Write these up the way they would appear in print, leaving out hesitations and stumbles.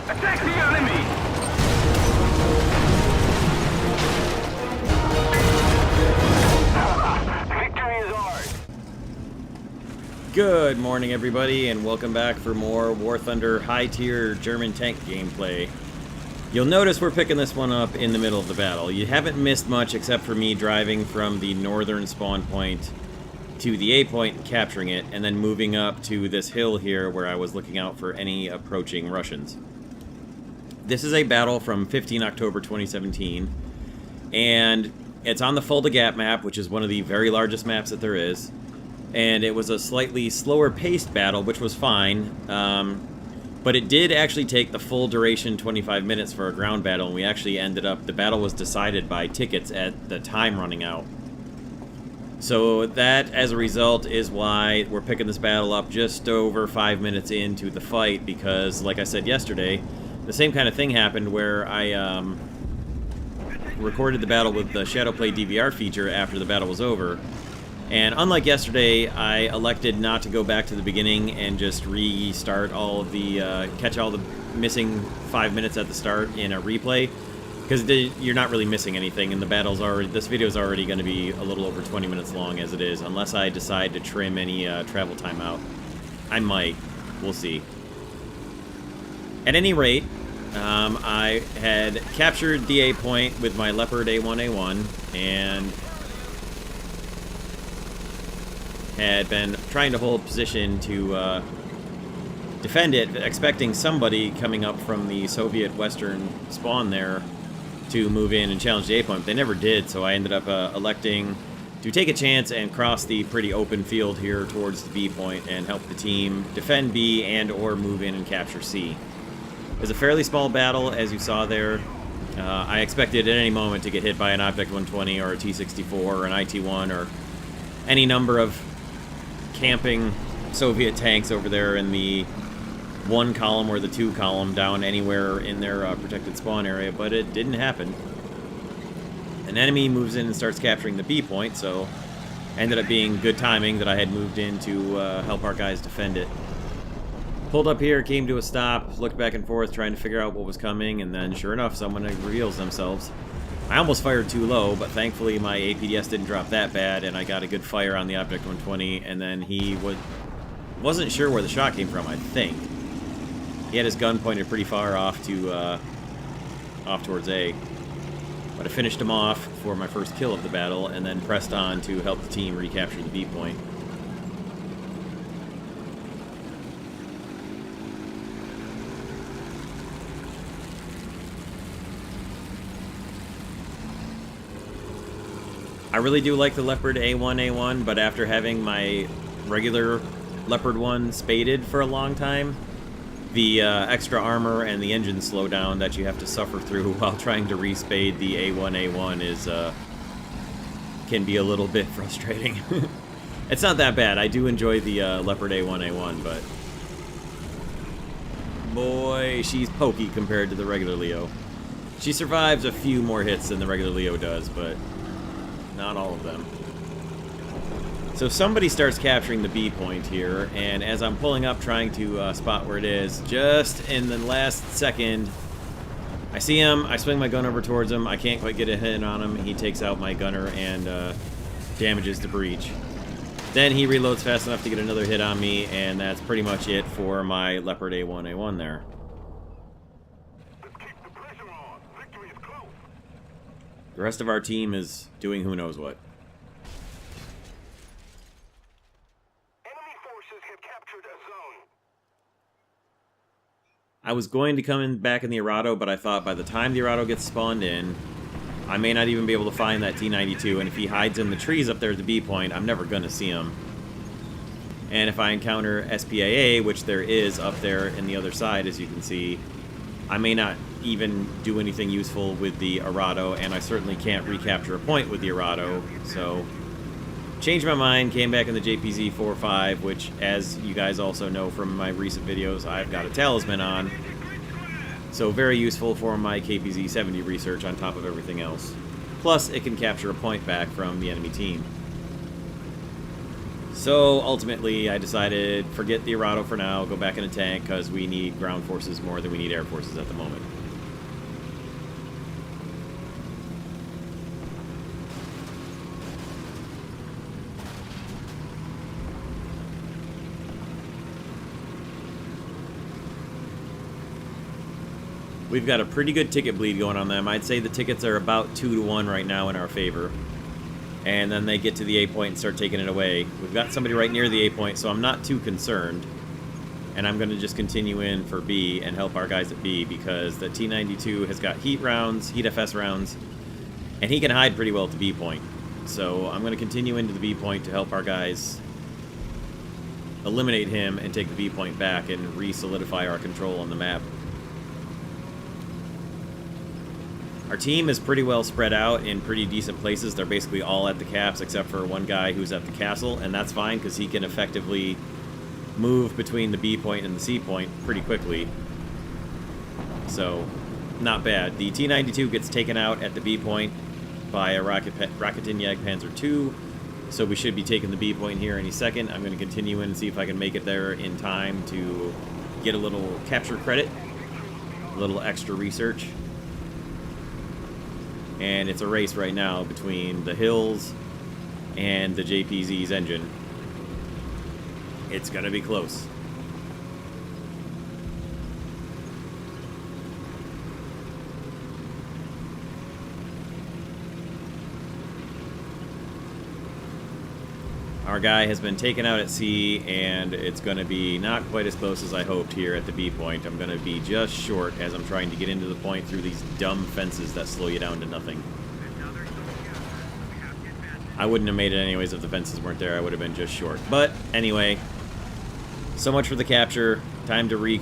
Attack the enemy! Victory is ours! Good morning, everybody, and welcome back for more War Thunder high-tier German tank gameplay. You'll notice we're picking this one up in the middle of the battle. You haven't missed much except for me driving from the northern spawn point to the A point and capturing it, and then moving up to this hill here where I was looking out for any approaching Russians. This is a battle from 15 October 2017, and it's on the Fulda Gap map, which is one of the very largest maps that there is. And it was a slightly slower paced battle, which was fine, but it did actually take the full duration, 25 minutes for a ground battle, and we actually ended up, the battle was decided by tickets at the time running out. So that, as a result, is why we're picking this battle up just over 5 minutes into the fight, because, like I said yesterday, the same kind of thing happened where I recorded the battle with the Shadowplay DVR feature after the battle was over. And unlike yesterday, I elected not to go back to the beginning and just restart all of the, catch all the missing 5 minutes at the start in a replay, because you're not really missing anything, and the battle's already, this video's already going to be a little over 20 minutes long as it is, unless I decide to trim any travel time out. I might. We'll see. At any rate, I had captured the A point with my Leopard A1A1, and had been trying to hold position to defend it, expecting somebody coming up from the Soviet western spawn there to move in and challenge the A point, but they never did, so I ended up electing to take a chance and cross the pretty open field here towards the B point and help the team defend B and or move in and capture C. It was a fairly small battle, as you saw there. I expected at any moment to get hit by an Object 120 or a T-64 or an IT-1 or any number of camping Soviet tanks over there in the 1 column or the 2 column down anywhere in their protected spawn area, but it didn't happen. An enemy moves in and starts capturing the B point, so ended up being good timing that I had moved in to help our guys defend it. Pulled up here, came to a stop, looked back and forth trying to figure out what was coming, and then sure enough someone reveals themselves. I almost fired too low, but thankfully my APDS didn't drop that bad, and I got a good fire on the Object 120, and then he wasn't sure where the shot came from, I think. He had his gun pointed pretty far off to off towards A. But I finished him off for my first kill of the battle, and then pressed on to help the team recapture the B point. I really do like the Leopard A1A1, but after having my regular Leopard 1 spaded for a long time, the extra armor and the engine slowdown that you have to suffer through while trying to respade the A1A1 is can be a little bit frustrating. It's not that bad. I do enjoy the Leopard A1A1, but boy, she's pokey compared to the regular Leo. She survives a few more hits than the regular Leo does, but not all of them. So somebody starts capturing the B point here, and as I'm pulling up trying to spot where it is, just in the last second, I see him, I swing my gun over towards him, I can't quite get a hit on him, he takes out my gunner and damages the breach. Then he reloads fast enough to get another hit on me, and that's pretty much it for my Leopard A1A1 there. The rest of our team is doing who knows what. Enemy forces have captured a zone. I was going to come in back in the Arado, but I thought by the time the Arado gets spawned in, I may not even be able to find that T-92, and if he hides in the trees up there at the B point, I'm never going to see him. And if I encounter SPAA, which there is up there in the other side, as you can see, I may not even do anything useful with the Arado, and I certainly can't recapture a point with the Arado, so changed my mind, came back in the JPZ 4.5, which, as you guys also know from my recent videos, I've got a talisman on, so very useful for my KPZ 70 research on top of everything else. Plus, it can capture a point back from the enemy team. So ultimately, I decided forget the Arado for now, go back in a tank because we need ground forces more than we need air forces at the moment. We've got a pretty good ticket bleed going on them. I'd say the tickets are about 2-to-1 right now in our favor. And then they get to the A point and start taking it away. We've got somebody right near the A point, so I'm not too concerned. And I'm going to just continue in for B and help our guys at B because the T-92 has got heat rounds, heat FS rounds, and he can hide pretty well at the B point. So I'm going to continue into the B point to help our guys eliminate him and take the B point back and re-solidify our control on the map. Our team is pretty well spread out in pretty decent places. They're basically all at the caps except for one guy who's at the castle, and that's fine because he can effectively move between the B point and the C point pretty quickly. So, not bad. The T-92 gets taken out at the B point by a Rakuten Jagdpanzer II, so we should be taking the B point here any second. I'm going to continue in and see if I can make it there in time to get a little capture credit, a little extra research. And it's a race right now between the Hills and the JPZ's engine. It's gonna be close. Our guy has been taken out at C, and it's going to be not quite as close as I hoped here at the B point. I'm going to be just short as I'm trying to get into the point through these dumb fences that slow you down to nothing. I wouldn't have made it anyways if the fences weren't there. I would have been just short. But anyway, so much for the capture. Time to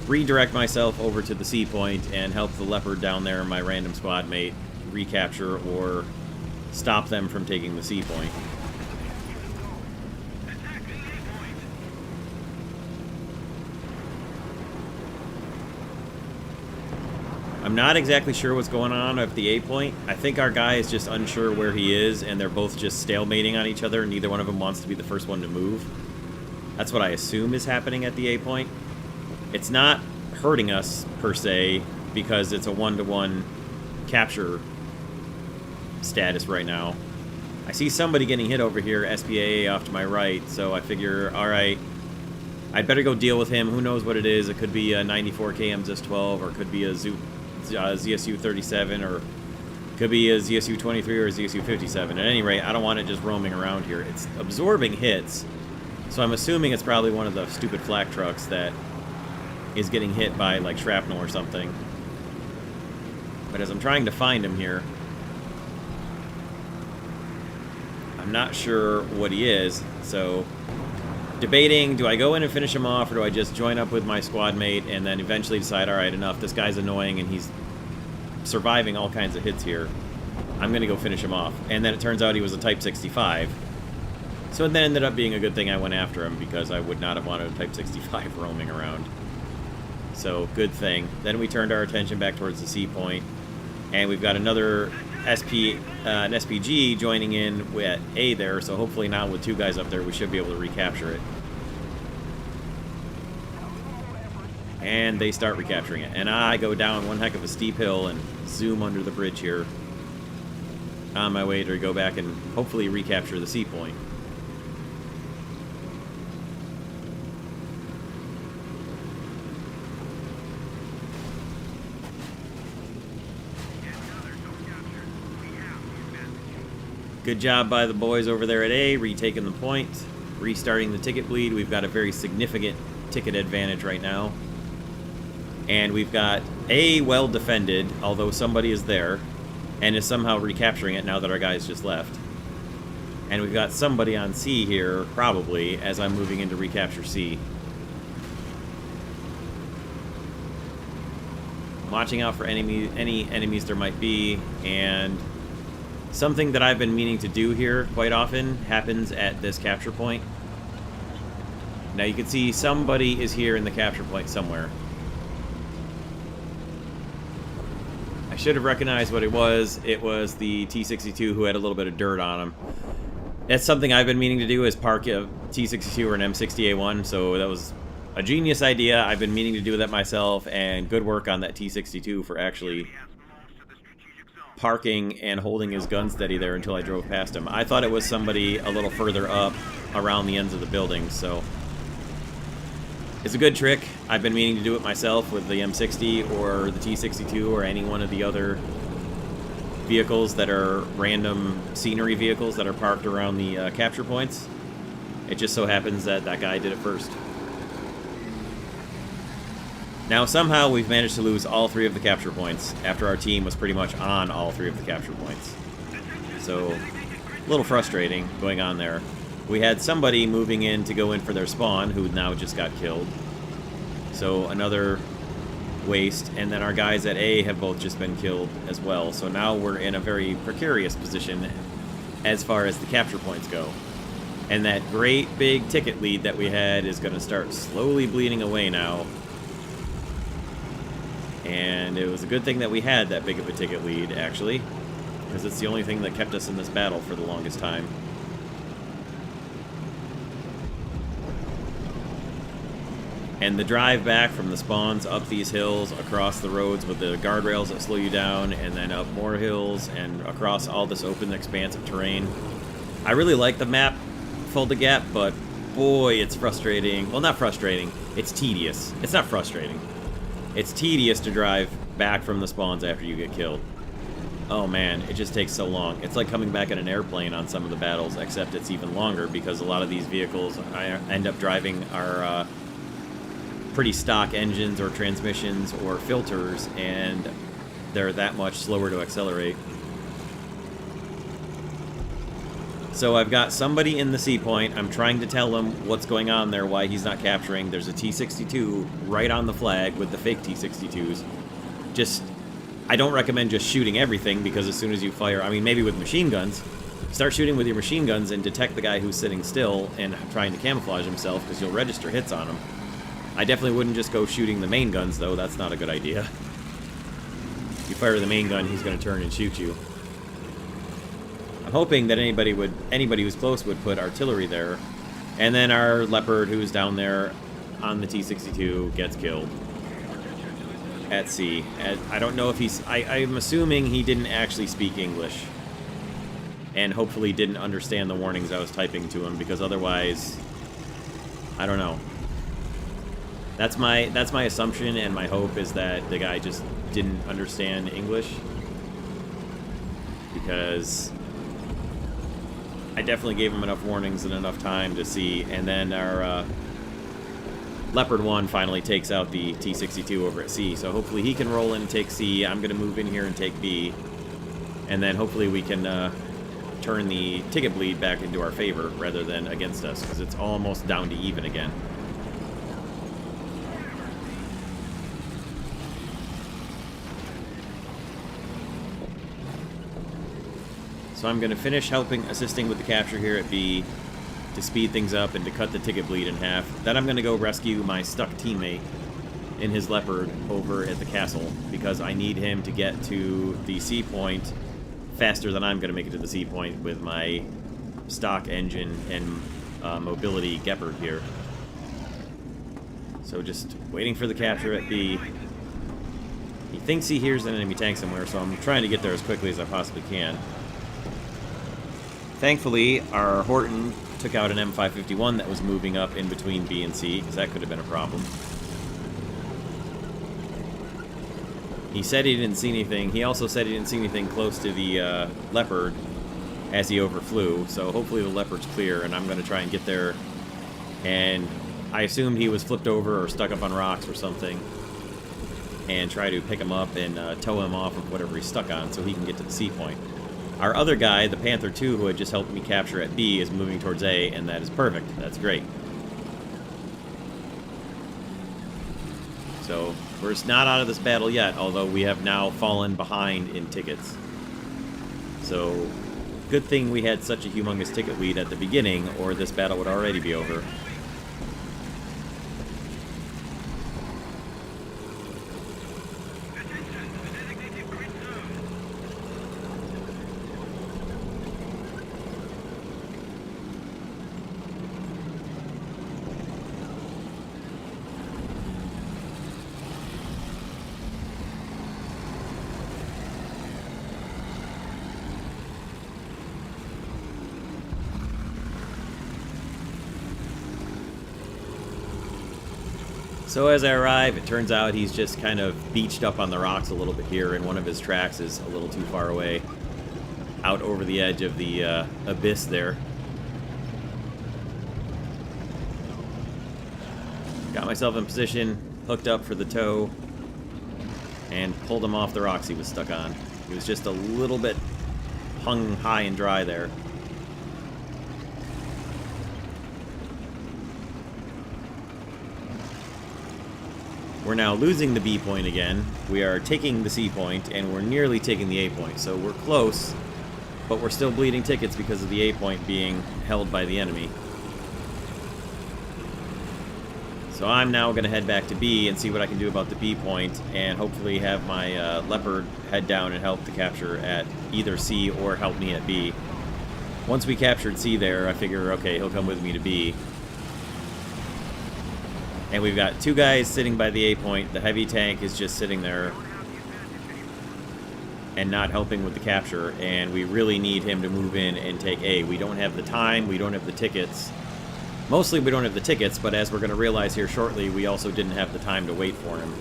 redirect myself over to the C point and help the Leopard down there, my random squad mate, recapture or stop them from taking the C point. I'm not exactly sure what's going on at the A point. I think our guy is just unsure where he is, and they're both just stalemating on each other. Neither one of them wants to be the first one to move. That's what I assume is happening at the A point. It's not hurting us, per se, because it's a 1-to-1 capture status right now. I see somebody getting hit over here, SPAA off to my right, so I figure, alright, I'd better go deal with him. Who knows what it is? It could be a 94 KM ZIS-12, or it could be a ZSU-37, or could be a ZSU-23 or a ZSU-57. At any rate, I don't want it just roaming around here. It's absorbing hits, so I'm assuming it's probably one of the stupid flak trucks that is getting hit by, like, shrapnel or something. But as I'm trying to find him here, I'm not sure what he is, so debating, do I go in and finish him off, or do I just join up with my squad mate and then eventually decide, alright, enough, this guy's annoying and he's surviving all kinds of hits here. I'm going to go finish him off. And then it turns out he was a Type 65. So it ended up being a good thing I went after him, because I would not have wanted a Type 65 roaming around. So, good thing. Then we turned our attention back towards the C point, and we've got another an SPG joining in at A there, so hopefully now with two guys up there we should be able to recapture it. And they start recapturing it. And I go down one heck of a steep hill and zoom under the bridge here on my way to go back and hopefully recapture the C point. Good job by the boys over there at A, retaking the point, restarting the ticket bleed. We've got a very significant ticket advantage right now. And we've got A well defended, although somebody is there, and is somehow recapturing it now that our guys just left. And we've got somebody on C here, probably, as I'm moving in to recapture C. I'm watching out for any enemies there might be, and something that I've been meaning to do here quite often happens at this capture point. Now you can see somebody is here in the capture point somewhere. I should have recognized what it was. It was the T-62 who had a little bit of dirt on him. That's something I've been meaning to do, is park a T62 or an M60A1, so that was a genius idea. I've been meaning to do that myself, and good work on that T62 for actually parking and holding his gun steady there until I drove past him. I thought it was somebody a little further up around the ends of the building, so it's a good trick. I've been meaning to do it myself with the M60 or the T62 or any one of the other vehicles that are random scenery vehicles that are parked around the capture points. It just so happens that that guy did it first. Now somehow we've managed to lose all 3 of the capture points after our team was pretty much on all 3 of the capture points. So a little frustrating going on there. We had somebody moving in to go in for their spawn who now just got killed. So another waste, and then our guys at A have both just been killed as well. So now we're in a very precarious position as far as the capture points go. And that great big ticket lead that we had is going to start slowly bleeding away now. And it was a good thing that we had that big of a ticket lead, actually, because it's the only thing that kept us in this battle for the longest time. And the drive back from the spawns up these hills, across the roads with the guardrails that slow you down, and then up more hills, and across all this open expanse of terrain. I really like the map, Fulda Gap, but boy, it's frustrating. Well, not frustrating. It's tedious. It's not frustrating. It's tedious to drive back from the spawns after you get killed. Oh man, it just takes so long. It's like coming back in an airplane on some of the battles, except it's even longer because a lot of these vehicles I end up driving are pretty stock engines or transmissions or filters, and they're that much slower to accelerate. So I've got somebody in the C point. I'm trying to tell him what's going on there, why he's not capturing. There's a T62 right on the flag with the fake T62s. I don't recommend just shooting everything, because as soon as you fire, I mean, maybe with machine guns, start shooting with your machine guns and detect the guy who's sitting still and trying to camouflage himself, because you'll register hits on him. I definitely wouldn't just go shooting the main guns, though. That's not a good idea. If you fire the main gun, he's going to turn and shoot you. I'm hoping that anybody who's close would put artillery there. And then our Leopard, who's down there on the T-62, gets killed at sea. I don't know if he's... I'm assuming he didn't actually speak English. And hopefully didn't understand the warnings I was typing to him, because otherwise... I don't know. That's my assumption, and my hope is that the guy just didn't understand English, because I definitely gave him enough warnings and enough time to see. And then our Leopard 1 finally takes out the T-62 over at C, so hopefully he can roll in and take C. I'm going to move in here and take B, and then hopefully we can turn the ticket bleed back into our favor rather than against us, because it's almost down to even again. So I'm going to finish assisting with the capture here at B to speed things up and to cut the ticket bleed in half. Then I'm going to go rescue my stuck teammate in his Leopard over at the castle, because I need him to get to the C point faster than I'm going to make it to the C point with my stock engine and mobility Gepard here. So just waiting for the capture at B. He thinks he hears an enemy tank somewhere, so I'm trying to get there as quickly as I possibly can. Thankfully, our Horton took out an M551 that was moving up in between B and C, because that could have been a problem. He said he didn't see anything. He also said he didn't see anything close to the Leopard as he overflew, so hopefully the Leopard's clear, and I'm going to try and get there. And I assumed he was flipped over or stuck up on rocks or something, and try to pick him up and tow him off of whatever he's stuck on so he can get to the C point. Our other guy, the Panther 2, who had just helped me capture at B, is moving towards A, and that is perfect. That's great. So, we're not out of this battle yet, although we have now fallen behind in tickets. So, good thing we had such a humongous ticket lead at the beginning, or this battle would already be over. So as I arrive, it turns out he's just kind of beached up on the rocks a little bit here, and one of his tracks is a little too far away, out over the edge of the abyss there. Got myself in position, hooked up for the tow, and pulled him off the rocks he was stuck on. He was just a little bit hung high and dry there. We're now losing the B point again. We are taking the C point, and we're nearly taking the A point. So we're close, but we're still bleeding tickets because of the A point being held by the enemy. So I'm now going to head back to B and see what I can do about the B point, and hopefully have my Leopard head down and help the capture at either C or help me at B. Once we captured C there, I figure, okay, he'll come with me to B. And we've got two guys sitting by the A point. The heavy tank is just sitting there and not helping with the capture, and we really need him to move in and take A. We don't have the time, we don't have the tickets. Mostly we don't have the tickets, but as we're going to realize here shortly, we also didn't have the time to wait for him.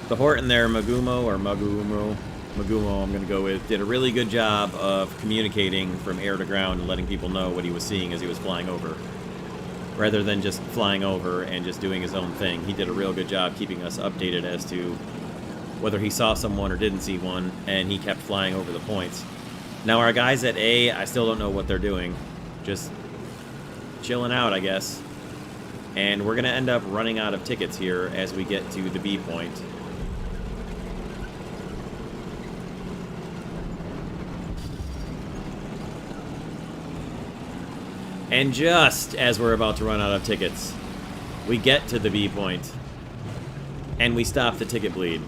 The Horton there, Magumo I'm going to go with, did a really good job of communicating from air to ground and letting people know what he was seeing as he was flying over. Rather than just flying over and just doing his own thing. He did a real good job keeping us updated as to whether he saw someone or didn't see one, and he kept flying over the points. Now our guys at A, I still don't know what they're doing. Just chilling out, I guess. And we're going to end up running out of tickets here as we get to the B point. And just as we're about to run out of tickets, we get to the B point, and we stop the ticket bleed.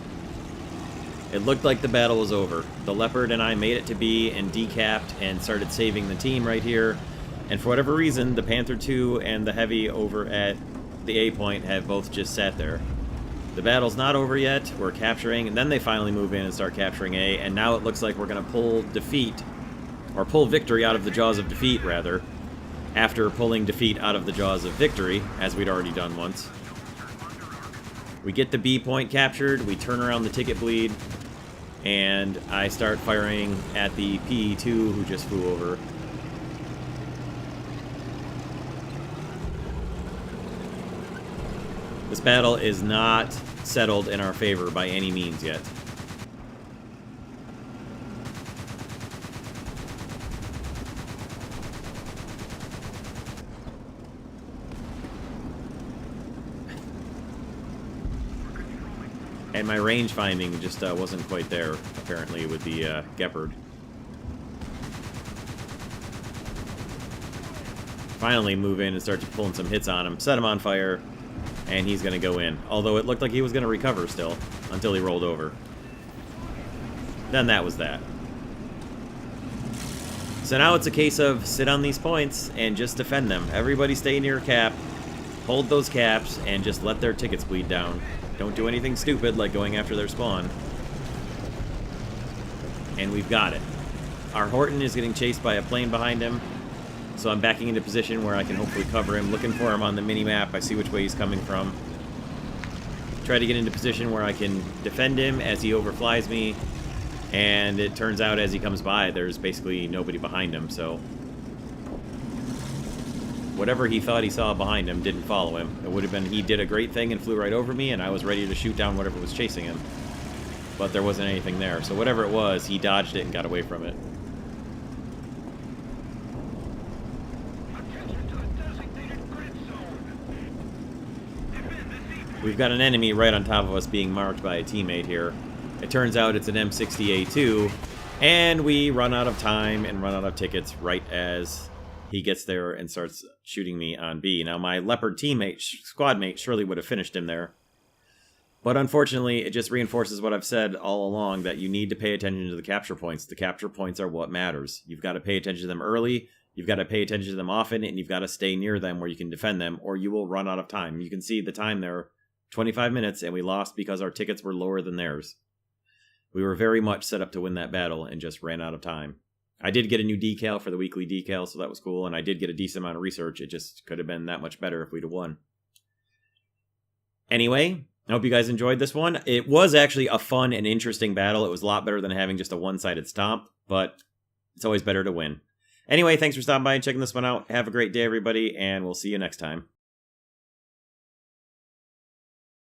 It looked like the battle was over. The Leopard and I made it to B and decapped and started saving the team right here. And for whatever reason, the Panther II and the Heavy over at the A point have both just sat there. The battle's not over yet. We're capturing, and then they finally move in and start capturing A, and now it looks like we're going to pull defeat, or pull victory out of the jaws of defeat, rather, after pulling defeat out of the jaws of victory, as we'd already done once. We get the B point captured, we turn around the ticket bleed, and I start firing at the PE2 who just flew over. This battle is not settled in our favor by any means yet. And my range finding just wasn't quite there, apparently, with the Gepard. Finally move in and start pulling some hits on him, set him on fire, and he's going to go in. Although it looked like he was going to recover still, until he rolled over. Then that was that. So now it's a case of sit on these points and just defend them. Everybody stay near cap, hold those caps, and just let their tickets bleed down. Don't do anything stupid like going after their spawn. And we've got it. Our Horton is getting chased by a plane behind him, so I'm backing into position where I can hopefully cover him, looking for him on the mini-map. I see which way he's coming from. Try to get into position where I can defend him as he overflies me, and it turns out as he comes by, there's basically nobody behind him, so whatever he thought he saw behind him didn't follow him. It would have been he did a great thing and flew right over me, and I was ready to shoot down whatever was chasing him. But there wasn't anything there, so whatever it was, he dodged it and got away from it. We've got an enemy right on top of us being marked by a teammate here. It turns out it's an M60A2, and we run out of time and run out of tickets right as he gets there and starts shooting me on B. Now, my Leopard teammate, squad mate, surely would have finished him there. But unfortunately, it just reinforces what I've said all along, that you need to pay attention to the capture points. The capture points are what matters. You've got to pay attention to them early. You've got to pay attention to them often, and you've got to stay near them where you can defend them, or you will run out of time. You can see the time there, 25 minutes, and we lost because our tickets were lower than theirs. We were very much set up to win that battle and just ran out of time. I did get a new decal for the weekly decal, so that was cool, and I did get a decent amount of research. It just could have been that much better if we'd have won. Anyway, I hope you guys enjoyed this one. It was actually a fun and interesting battle. It was a lot better than having just a one-sided stomp, but it's always better to win. Anyway, thanks for stopping by and checking this one out. Have a great day, everybody, and we'll see you next time.